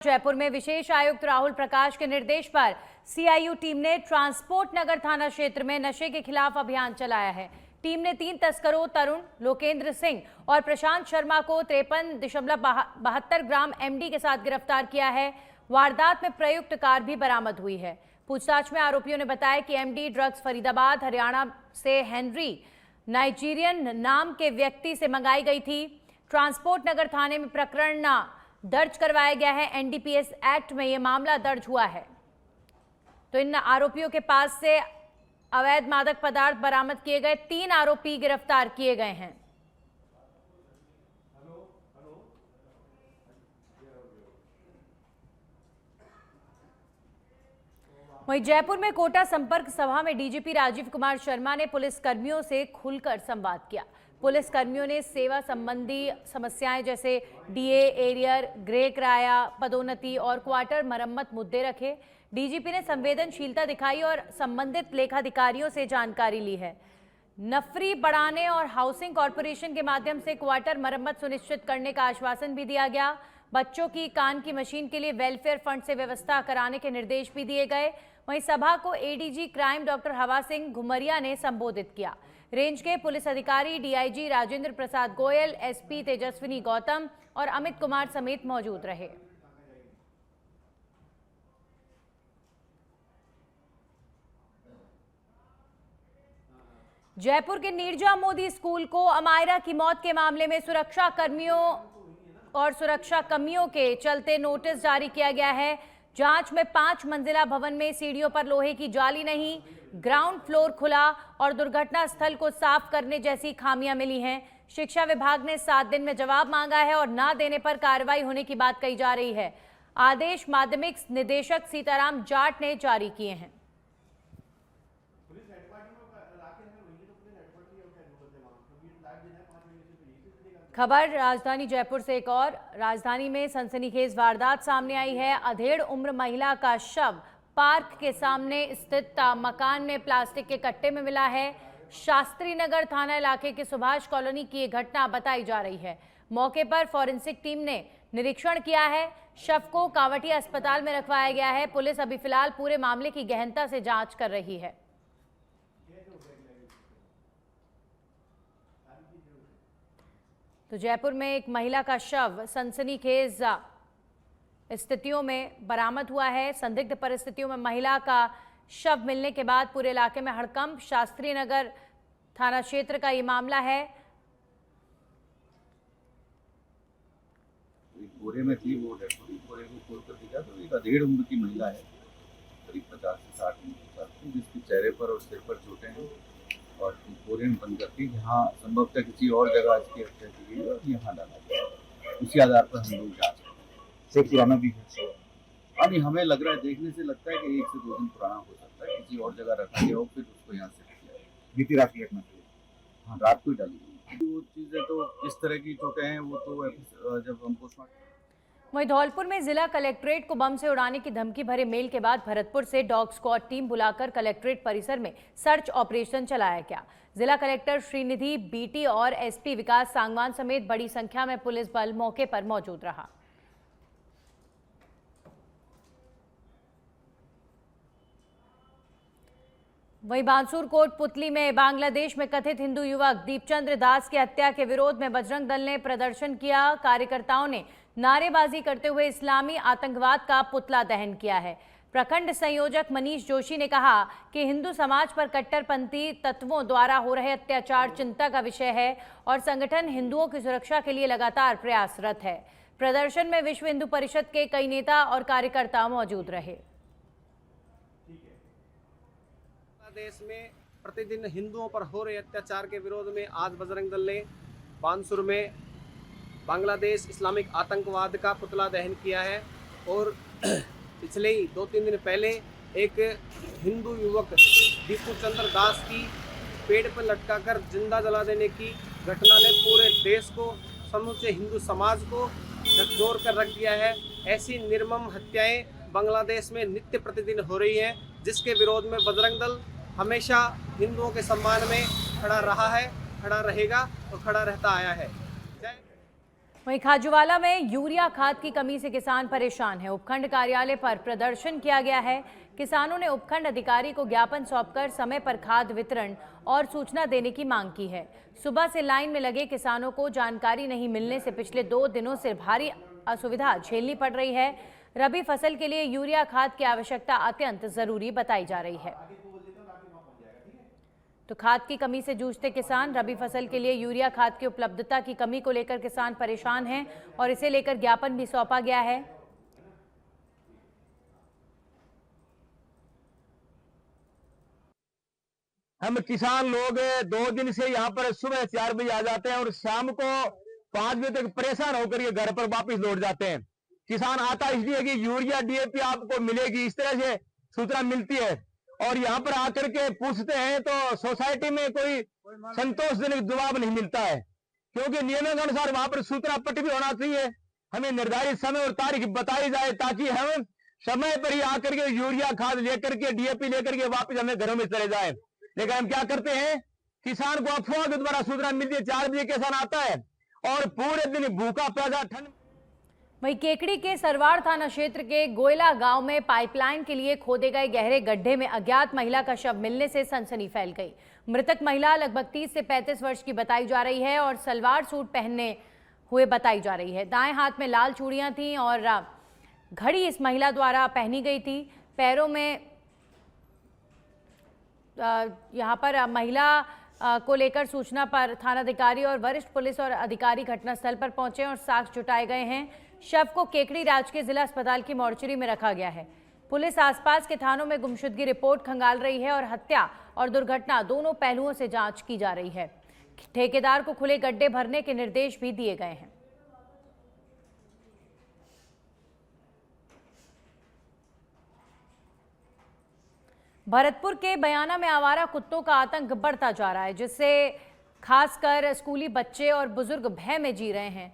जयपुर में विशेष आयुक्त राहुल प्रकाश के निर्देश पर सीआईयू टीम ने ट्रांसपोर्ट नगर थाना क्षेत्र में नशे के खिलाफ अभियान चलाया है। टीम ने 3 तस्करों तरुण, लोकेंद्र सिंह और प्रशांत शर्मा को 53.72 ग्राम एमडी के साथ गिरफ्तार किया है। वारदात में प्रयुक्त कार भी बरामद हुई है। पूछताछ में आरोपियों ने बताया कि एमडी ड्रग्स फरीदाबाद हरियाणा से हेनरी नाइजीरियन नाम के व्यक्ति से मंगाई गई थी। ट्रांसपोर्ट नगर थाने में प्रकरण दर्ज करवाया गया है। एनडीपीएस एक्ट में यह मामला दर्ज हुआ है। तो इन आरोपियों के पास से अवैध मादक पदार्थ बरामद किए गए। 3 आरोपी गिरफ्तार किए गए हैं। वहीं जयपुर में कोटा संपर्क सभा में डीजीपी राजीव कुमार शर्मा ने पुलिस कर्मियों से खुलकर संवाद किया। पुलिस कर्मियों ने सेवा संबंधी समस्याएं जैसे डीए, एरियर, ग्रे किराया, पदोन्नति और क्वार्टर मरम्मत मुद्दे रखे। डीजीपी ने संवेदनशीलता दिखाई और संबंधित लेखाधिकारियों से जानकारी ली है। नफरी बढ़ाने और हाउसिंग कॉरपोरेशन के माध्यम से क्वार्टर मरम्मत सुनिश्चित करने का आश्वासन भी दिया गया। बच्चों की कान की मशीन के लिए वेलफेयर फंड से व्यवस्था कराने के निर्देश भी दिए गए। वहीं सभा को एडीजी क्राइम डॉक्टर हवा सिंह घुमरिया ने संबोधित किया। रेंज के पुलिस अधिकारी डीआईजी राजेंद्र प्रसाद गोयल, एसपी तेजस्विनी गौतम और अमित कुमार समेत मौजूद रहे। जयपुर के नीरजा मोदी स्कूल को अमायरा की मौत के मामले में सुरक्षा कर्मियों और सुरक्षा कमियों के चलते नोटिस जारी किया गया है। जांच में 5 मंजिला भवन में सीढ़ियों पर लोहे की जाली नहीं, ग्राउंड फ्लोर खुला और दुर्घटना स्थल को साफ करने जैसी खामियां मिली हैं। शिक्षा विभाग ने 7 दिन में जवाब मांगा है और ना देने पर कार्रवाई होने की बात कही जा रही है। आदेश माध्यमिक निदेशक सीताराम जाट ने जारी किए हैं। खबर राजधानी जयपुर से एक और। राजधानी में सनसनीखेज वारदात सामने आई है। अधेड़ उम्र महिला का शव पार्क के सामने स्थित मकान में प्लास्टिक के कट्टे में मिला है। शास्त्री नगर थाना इलाके के सुभाष कॉलोनी की यह घटना बताई जा रही है। मौके पर फॉरेंसिक टीम ने निरीक्षण किया है। शव को कावटिया अस्पताल में रखवाया गया है। पुलिस अभी फिलहाल पूरे मामले की गहनता से जांच कर रही है। तो जयपुर में एक महिला का शव सनसनीखेज स्थितियों में बरामद हुआ है। संदिग्ध परिस्थितियों में महिला का शव मिलने के बाद पूरे इलाके में हड़कंप। शास्त्री नगर थाना क्षेत्र का ये मामला है। बोरे में थी वो बोरे को खोल कर दिया तो एक अधेड़ उम्र की महिला है, करीब 50 से 60 उम्र की, जिसके चेहरे पर और सिर पर चोटें हैं और बोरे में बंद करके यहाँ संभवतः किसी और जगह इसकी हत्या की गई और यहाँ डाला गया। उसी आधार पर हम लोग जांच कर रहे हैं। पुराना भी है। अभी हमें लग रहा है, देखने से लगता है कि 1 से 2 दिन पुराना हो सकता है। किसी और जगह रखा गया हो, फिर उसको यहाँ से किया। बीती रात की घटना थी। हाँ, रात को ही डाली गई। वो चीज़ें तो इस तरह की चोटें हैं, वो तो जब हम पोस्टमार्टम। वहीं धौलपुर में जिला कलेक्ट्रेट को बम से उड़ाने की धमकी भरे मेल के बाद भरतपुर से डॉग स्क्वाड टीम बुलाकर कलेक्ट्रेट परिसर में सर्च ऑपरेशन चलाया गया। जिला कलेक्टर श्रीनिधि बीटी और एसपी विकास सांगवान समेत बड़ी संख्या में पुलिस बल मौके पर मौजूद रहा। वहीं बांसुर कोट पुतली में बांग्लादेश में कथित हिंदू युवक दीपचंद्र दास की हत्या के विरोध में बजरंग दल ने प्रदर्शन किया। कार्यकर्ताओं ने नारेबाजी करते हुए इस्लामी आतंकवाद का पुतला दहन किया है। प्रखंड संयोजक मनीष जोशी ने कहा कि हिंदू समाज पर कट्टरपंथी तत्वों द्वारा हो रहे अत्याचार चिंता का विषय है और संगठन हिंदुओं की सुरक्षा के लिए लगातार प्रयासरत है। प्रदर्शन में विश्व हिंदू परिषद के कई नेता और कार्यकर्ता मौजूद रहे। देश में प्रतिदिन हिंदुओं पर हो रहे अत्याचार के विरोध में आज बजरंग दल ने बानसूर में बांग्लादेश इस्लामिक आतंकवाद का पुतला दहन किया है। और पिछले ही 2-3 दिन पहले एक हिंदू युवक दीपू चंद्र दास की पेड़ पर लटकाकर जिंदा जला देने की घटना ने पूरे देश को, समूचे हिंदू समाज को झकझोर कर रख दिया है। ऐसी निर्मम हत्याएं बांग्लादेश में नित्य प्रतिदिन हो रही हैं, जिसके विरोध में बजरंग दल हमेशा हिंदुओं के सम्मान में खड़ा रहा है, खड़ा रहेगा और खड़ा रहता आया है। वहीं खाजूवाला में यूरिया खाद की कमी से किसान परेशान है। उपखंड कार्यालय पर प्रदर्शन किया गया है। किसानों ने उपखंड अधिकारी को ज्ञापन सौंपकर समय पर खाद वितरण और सूचना देने की मांग की है। सुबह से लाइन में लगे किसानों को जानकारी नहीं मिलने से पिछले 2 दिनों से भारी असुविधा झेलनी पड़ रही है। रबी फसल के लिए यूरिया खाद की आवश्यकता अत्यंत जरूरी बताई जा रही है। तो खाद की कमी से जूझते किसान, रबी फसल के लिए यूरिया खाद की उपलब्धता की कमी को लेकर किसान परेशान हैं और इसे लेकर ज्ञापन भी सौंपा गया है। हम किसान लोग 2 दिन से यहाँ पर सुबह 4 बजे आ जाते हैं और शाम को 5 बजे तक परेशान होकर के घर पर वापस लौट जाते हैं। किसान आता इसलिए कि यूरिया डीएपी आपको मिलेगी, इस तरह से सूचना मिलती है और यहाँ पर आकर के पूछते हैं तो सोसाइटी में कोई संतोषजनक जवाब नहीं मिलता है, क्योंकि नियमों के अनुसार वहां पर सूचना पट भी होना चाहिए। हमें निर्धारित समय और तारीख बताई जाए ताकि हम समय पर ही आकर के यूरिया खाद लेकर के डीएपी लेकर के वापस हमें घरों में चले जाए। लेकिन हम क्या करते हैं, किसान को अफवाह के द्वारा सूचना मिलती है। 4 बजे किसान आता है और पूरे दिन भूखा प्यासा ठंड। वहीं केकड़ी के सरवाड़ थाना क्षेत्र के गोयला गांव में पाइपलाइन के लिए खोदे गए गहरे गड्ढे में अज्ञात महिला का शव मिलने से सनसनी फैल गई। मृतक महिला लगभग 30 से 35 वर्ष की बताई जा रही है और सलवार सूट पहनने हुए बताई जा रही है। दाएं हाथ में लाल चूड़ियां थीं और घड़ी इस महिला द्वारा पहनी गई थी। पैरों में यहाँ पर महिला को लेकर सूचना पर थानाधिकारी और वरिष्ठ पुलिस और अधिकारी घटनास्थल पर पहुंचे और साक्ष्य जुटाए गए हैं। शव को केकड़ी राजकीय जिला अस्पताल की मोर्चरी में रखा गया है। पुलिस आसपास के थानों में गुमशुदगी रिपोर्ट खंगाल रही है और हत्या और दुर्घटना दोनों पहलुओं से जांच की जा रही है। ठेकेदार को खुले गड्ढे भरने के निर्देश भी दिए गए हैं। भरतपुर के बयाना में आवारा कुत्तों का आतंक बढ़ता जा रहा है, जिससे खासकर स्कूली बच्चे और बुजुर्ग भय में जी रहे हैं।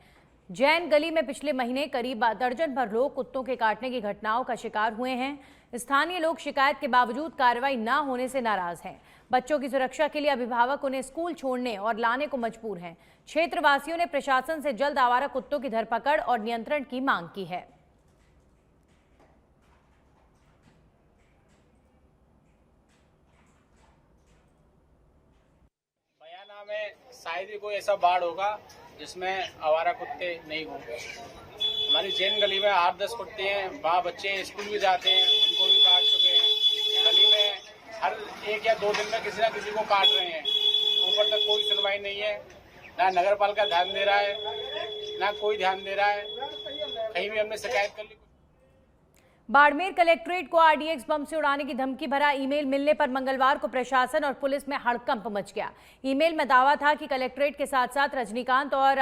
जैन गली में पिछले महीने करीब दर्जन भर लोग कुत्तों के काटने की घटनाओं का शिकार हुए हैं। स्थानीय लोग शिकायत के बावजूद कार्रवाई न होने से नाराज हैं। बच्चों की सुरक्षा के लिए अभिभावक उन्हें स्कूल छोड़ने और लाने को मजबूर हैं। क्षेत्रवासियों ने प्रशासन से जल्द आवारा कुत्तों की धरपकड़ और नियंत्रण की मांग की है। बयाना में शायद ही कोई ऐसा बाढ़ होगा जिसमें आवारा कुत्ते नहीं होंगे। हमारी जैन गली में 8-10 कुत्ते हैं, वहाँ बच्चे हैं, स्कूल भी जाते हैं, उनको भी काट चुके हैं। गली में हर 1 या 2 दिन में किसी ना किसी को काट रहे हैं। ऊपर तक कोई सुनवाई नहीं है, ना नगर पालिका ध्यान दे रहा है, ना कोई ध्यान दे रहा है। कहीं भी हमने शिकायत कर ली। बाड़मेर कलेक्ट्रेट को आरडीएक्स बम से उड़ाने की धमकी भरा ईमेल मिलने पर मंगलवार को प्रशासन और पुलिस में हड़कंप मच गया। ईमेल में दावा था कि कलेक्ट्रेट के साथ साथ रजनीकांत और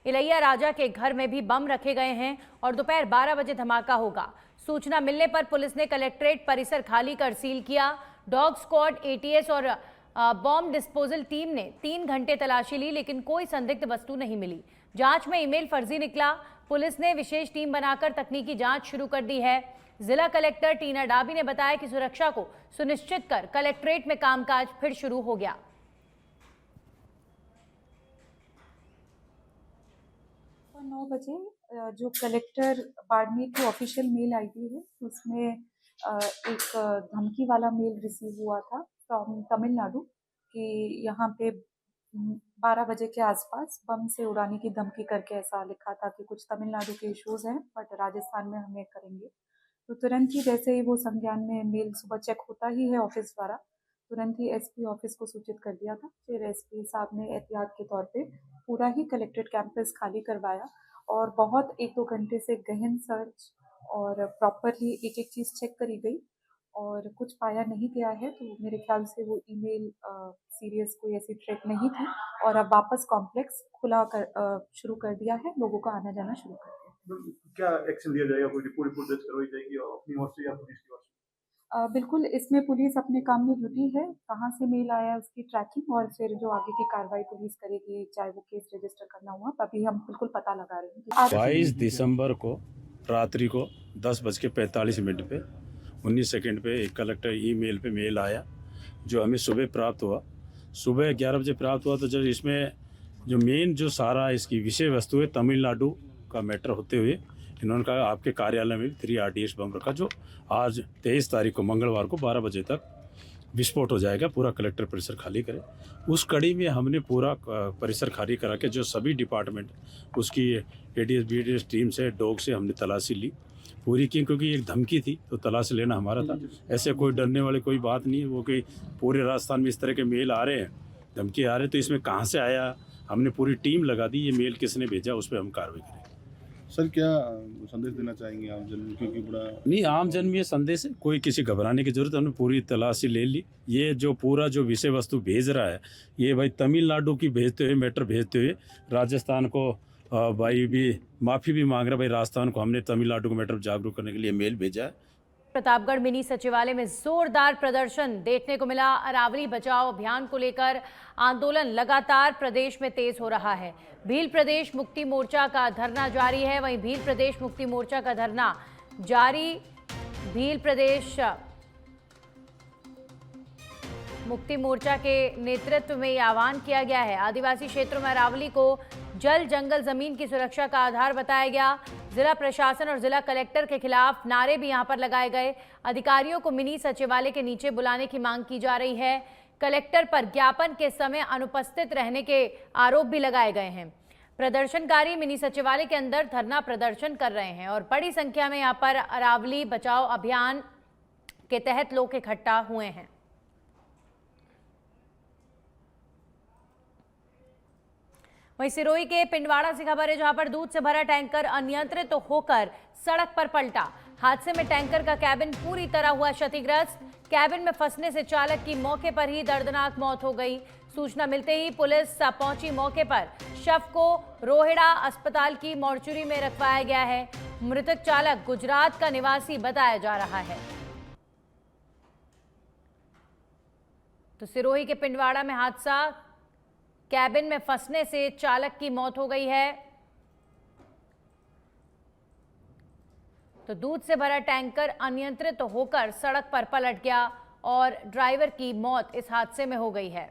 इलैया राजा के घर में भी बम रखे गए हैं और दोपहर 12 बजे धमाका होगा। सूचना मिलने पर पुलिस ने कलेक्ट्रेट परिसर खाली कर सील किया। डॉग स्क्वाड, एटीएस और बॉम्ब डिस्पोजल टीम ने 3 घंटे तलाशी ली, लेकिन कोई संदिग्ध वस्तु नहीं मिली। जांच में ईमेल फर्जी निकला। पुलिस ने विशेष टीम बनाकर तकनीकी जांच शुरू कर दी है। जिला कलेक्टर टीना डाबी ने बताया कि सुरक्षा को सुनिश्चित कर कलेक्ट्रेट में कामकाज फिर शुरू हो गया। 9 बजे जो कलेक्टर बाड़मेर की ऑफिशियल मेल आईडी है उसमें एक धमकी वाला मेल रिसीव हुआ था फ्रॉम तमिलनाडु कि यहाँ पे 12 बजे के आसपास बम से उड़ाने की धमकी करके ऐसा लिखा था कि कुछ तमिलनाडु के इश्यूज हैं बट राजस्थान में हमें करेंगे। तो तुरंत ही जैसे ही वो संज्ञान में मेल सुबह चेक होता ही है ऑफिस द्वारा, तुरंत ही एसपी ऑफिस को सूचित कर दिया था। फिर एसपी साहब ने एहतियात के तौर पे पूरा ही कलेक्ट्रेट कैंपस खाली करवाया और बहुत 1-2 घंटे से गहन सर्च और प्रॉपरली एक चीज़ चेक करी गई और कुछ पाया नहीं गया है। तो मेरे ख्याल से वो ईमेल सीरियस कोई ऐसी थ्रेट नहीं थी और अब वापस कॉम्प्लेक्स खुला शुरू कर दिया है, लोगों का आना जाना शुरू कर दिया। क्या एक्शन लिया जाएगा? कोई रिपोर्ट दर्ज करवाई जाएगी और अपनी ओर से या पुलिस की ओर से? बिल्कुल, इसमें पुलिस अपने काम में जुटी है। कहाँ से मेल आया उसकी ट्रैकिंग और फिर जो आगे की कार्रवाई पुलिस करेगी, चाहे वो केस रजिस्टर करना हुआ, अभी हम बिल्कुल पता लगा रहे हैं। 22 दिसंबर को रात्रि को 10:45 पे 19 सेकंड पे एक कलेक्टर ईमेल पे मेल आया जो हमें सुबह प्राप्त हुआ। सुबह 11 बजे प्राप्त हुआ तो जब इसमें जो मेन जो सारा इसकी विषय वस्तु है तमिलनाडु का मैटर होते हुए इन्होंने कहा आपके कार्यालय में 3 RDS बम रखा, जो आज 23 तारीख को मंगलवार को 12 बजे तक विस्फोट हो जाएगा, पूरा कलेक्टर परिसर खाली करें। उस कड़ी में हमने पूरा परिसर खाली करा के जो सभी डिपार्टमेंट उसकी ADS BDS टीम से डॉग से हमने तलाशी ली पूरी की, क्योंकि एक धमकी थी तो तलाशी लेना हमारा था। ऐसे कोई डरने वाली कोई बात नहीं है, वो कि पूरे राजस्थान में इस तरह के मेल आ रहे हैं, धमकी आ रहे हैं, तो इसमें कहाँ से आया, हमने पूरी टीम लगा दी, ये मेल किसने भेजा उस पर हम कार्रवाई करेंगे। सर क्या संदेश देना चाहेंगे आम जन में, क्योंकि बड़ा नहीं आम जन में ये संदेश है, कोई किसी घबराने की जरूरत, हमने पूरी तलाशी ले ली। ये जो पूरा जो विषय वस्तु भेज रहा है ये भाई तमिलनाडु की भेजते हुए मैटर भेजते हुए राजस्थान को भाई भी माफ़ी भी मांग रहा है। भाई राजस्थान को हमने तमिलनाडु को मैटर जागरूक करने के लिए मेल भेजा है। प्रतापगढ़ मिनी सचिवालय में जोरदार प्रदर्शन देखने को मिला। अरावली बचाओ अभियान को लेकर आंदोलन लगातार प्रदेश में तेज हो रहा है। भील प्रदेश मुक्ति मोर्चा का धरना जारी है। वहीं भील प्रदेश मुक्ति मोर्चा का धरना जारी। भील प्रदेश मुक्ति मोर्चा के नेतृत्व में यह आह्वान किया गया है। आदिवासी क्षेत्रों में अरावली को जल जंगल जमीन की सुरक्षा का आधार बताया गया। जिला प्रशासन और जिला कलेक्टर के खिलाफ नारे भी यहां पर लगाए गए। अधिकारियों को मिनी सचिवालय के नीचे बुलाने की मांग की जा रही है। कलेक्टर पर ज्ञापन के समय अनुपस्थित रहने के आरोप भी लगाए गए हैं। प्रदर्शनकारी मिनी सचिवालय के अंदर धरना प्रदर्शन कर रहे हैं और बड़ी संख्या में यहां पर अरावली बचाओ अभियान के तहत लोग इकट्ठा हुए हैं। वहीं सिरोही के पिंडवाड़ा से खबर है, जहां पर दूध से भरा टैंकर अनियंत्रित तो होकर सड़क पर पलटा। हादसे में टैंकर का कैबिन पूरी तरह हुआ क्षतिग्रस्त। कैबिन में फंसने से चालक की मौके पर ही दर्दनाक मौत हो गई। सूचना मिलते ही पुलिस पहुंची मौके पर। शव को रोहिड़ा अस्पताल की मोर्चरी में रखवाया गया है। मृतक चालक गुजरात का निवासी बताया जा रहा है। तो सिरोही के पिंडवाड़ा में हादसा, कैबिन में फंसने से चालक की मौत हो गई है। तो दूध से भरा टैंकर अनियंत्रित होकर सड़क पर पलट गया और ड्राइवर की मौत इस हादसे में हो गई है।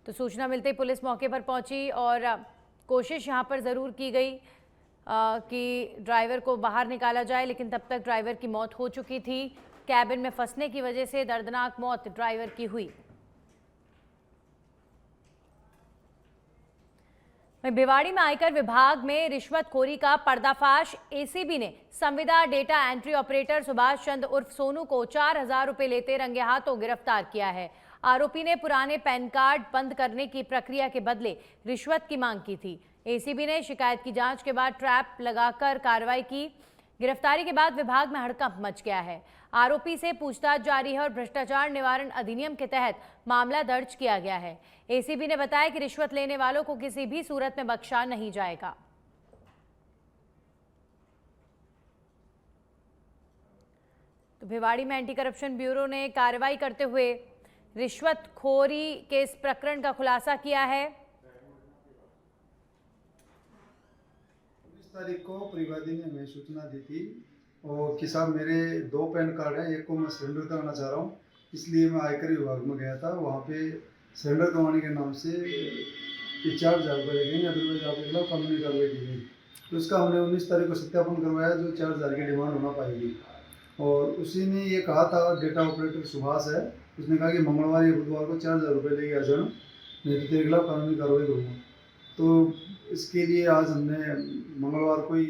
तो सूचना मिलते ही पुलिस मौके पर पहुंची और कोशिश यहां पर जरूर की गई कि ड्राइवर को बाहर निकाला जाए, लेकिन तब तक ड्राइवर की मौत हो चुकी थी। कैबिन में फंसने की वजह से दर्दनाक मौत ड्राइवर की हुई। भिवाड़ी में आयकर विभाग में रिश्वतखोरी का पर्दाफाश। एसीबी ने संविदा data entry operator Subhash Chandra उर्फ सोनू को 4,000 रुपए लेते रंगे हाथों गिरफ्तार किया है। आरोपी ने पुराने पैन कार्ड बंद करने की प्रक्रिया के बदले रिश्वत की मांग की थी। एसीबी ने शिकायत की जांच के बाद ट्रैप लगाकर कार्रवाई की। गिरफ्तारी के बाद विभाग में हड़कंप मच गया है। आरोपी से पूछताछ जारी है और भ्रष्टाचार निवारण अधिनियम के तहत मामला दर्ज किया गया है। एसीबी ने बताया कि रिश्वत लेने वालों को किसी भी सूरत में बख्शा नहीं जाएगा। तो भिवाड़ी में एंटी करप्शन ब्यूरो ने कार्रवाई करते हुए रिश्वतखोरी के इस प्रकरण का खुलासा किया है। 19 तारीख को परिवादी ने हमें सूचना दी थी और कि साहब मेरे 2 पैन कार्ड हैं, एक को मैं सरेंडर करना चाह रहा हूँ, इसलिए मैं आयकर विभाग में गया था। वहाँ पे सरेंडर करवाने के नाम से 4,000 रुपये लगे, अदरवाइज आपके खिलाफ कानूनी कार्रवाई की गई। तो इसका हमने 19 तारीख को सत्यापन करवाया, जो 4,000 की डिमांड होना पाएगी। और उसी ने ये कहा था, डेटा ऑपरेटर सुभाष है, उसने कहा कि मंगलवार या बुधवार को 4,000 रुपये लेके आ जाना, नहीं तो तेरे खिलाफ कानूनी कार्रवाई करूँगा। तो इसके लिए आज हमने मंगलवार को ही।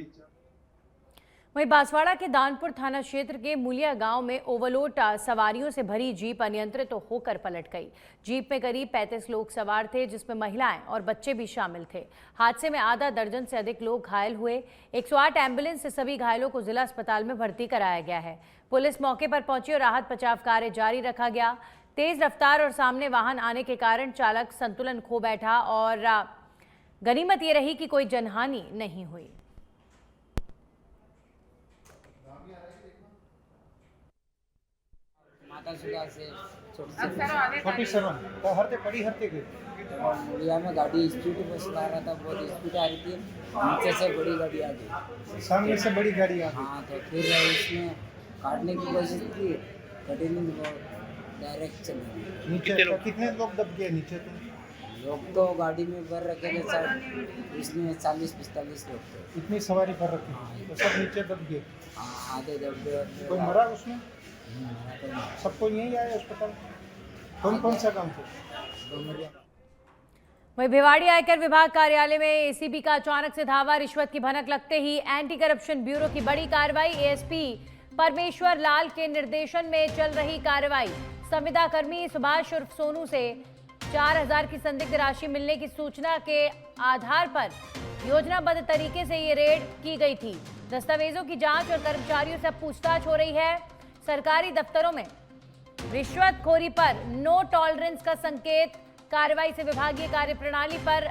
वहीं बांसवाड़ा के दानपुर थाना क्षेत्र के मुलिया गांव में ओवरलोड सवारियों से भरी जीप अनियंत्रित होकर पलट गई। जीप में करीब 35 लोग सवार थे, जिसमें महिलाएं और बच्चे भी शामिल थे। हादसे में आधा दर्जन से अधिक लोग घायल हुए। 108 एम्बुलेंस से सभी घायलों को जिला अस्पताल में भर्ती कराया गया है। पुलिस मौके पर पहुंची और राहत बचाव कार्य जारी रखा गया। तेज रफ्तार और सामने वाहन आने के कारण चालक संतुलन खो बैठा और गनीमत ये रही कि कोई जनहानि नहीं हुई। माता सुधा से छोटी सेवन तो हरते पड़ी हरते गई मुड़िया में गाड़ी स्पीड में चला रहा था, बहुत स्पीड आ रही थी, नीचे से बड़ी गाड़ी आ गई, सामने से बड़ी गाड़ी आ गई। हाँ तो फिर उसने काटने की कोशिश की, कटी नहीं, वो डायरेक्ट चली गई। नीचे कितने लोग दब गए नीचे? तो लोग तो गाड़ी में भर रखे थे शायद, इसमें 40-45 लोग थे। इतनी सवारी कर रखी तो सब नीचे दब गए। हाँ आधे दब गए। कोई मरा उसमें? तो सबको यहीं आया अस्पताल? कौन कौन सा काम थे? वहीं भिवाड़ी आयकर विभाग कार्यालय में एसीबी का अचानक से धावा, रिश्वत की भनक लगते ही एंटी करप्शन ब्यूरो की बड़ी कार्रवाई। एएसपी परमेश्वर लाल के निर्देशन में चल रही कार्रवाई। संविदा कर्मी सुभाष उर्फ सोनू से 4000 की संदिग्ध राशि मिलने की सूचना के आधार पर योजनाबद्ध तरीके से ये रेड की गई थी। दस्तावेजों की जांच और कर्मचारियों से पूछताछ हो रही है। सरकारी दफ्तरों में रिश्वतखोरी पर नो टॉलरेंस का संकेत। कार्रवाई से विभागीय कार्यप्रणाली पर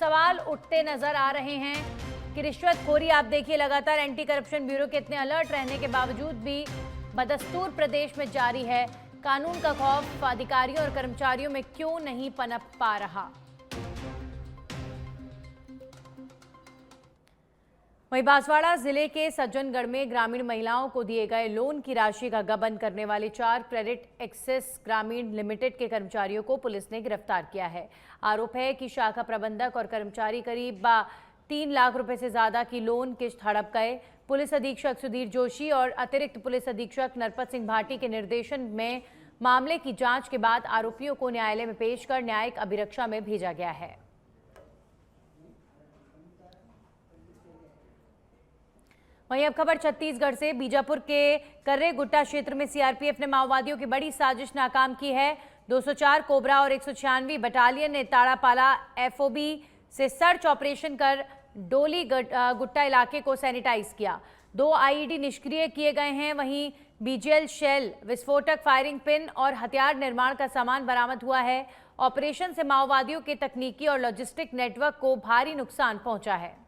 सवाल उठते नजर आ रहे हैं कि रिश्वतखोरी, आप देखिए, लगातार एंटी करप्शन ब्यूरो के इतने अलर्ट रहने के बावजूद भी बदस्तूर प्रदेश में जारी है। कानून का खौफ अधिकारियों और कर्मचारियों में क्यों नहीं पनप पा रहा? वहीं बांसवाड़ा जिले के सज्जनगढ़ में ग्रामीण महिलाओं को दिए गए लोन की राशि का गबन करने वाले 4 क्रेडिट एक्सेस ग्रामीण लिमिटेड के कर्मचारियों को पुलिस ने गिरफ्तार किया है। आरोप है कि शाखा प्रबंधक और कर्मचारी करीब 3 लाख रुपए से ज्यादा की लोन किश्त हड़प गए। पुलिस अधीक्षक सुधीर जोशी और अतिरिक्त पुलिस अधीक्षक नरपत सिंह भाटी के निर्देशन में मामले की जांच के बाद आरोपियों को न्यायालय में पेश कर न्यायिक अभिरक्षा में भेजा गया है। वहीं अब खबर छत्तीसगढ़ से। बीजापुर के कर्रे गुट्टा क्षेत्र में सीआरपीएफ ने माओवादियों की बड़ी साजिश नाकाम की है। 204 कोबरा और 196 बटालियन ने ताड़ापाला एफओबी से सर्च ऑपरेशन कर डोली गुट्टा इलाके को सैनिटाइज किया। 2 आईईडी निष्क्रिय किए गए हैं। वहीं बीजीएल शेल, विस्फोटक, फायरिंग पिन और हथियार निर्माण का सामान बरामद हुआ है। ऑपरेशन से माओवादियों के तकनीकी और लॉजिस्टिक नेटवर्क को भारी नुकसान पहुंचा है।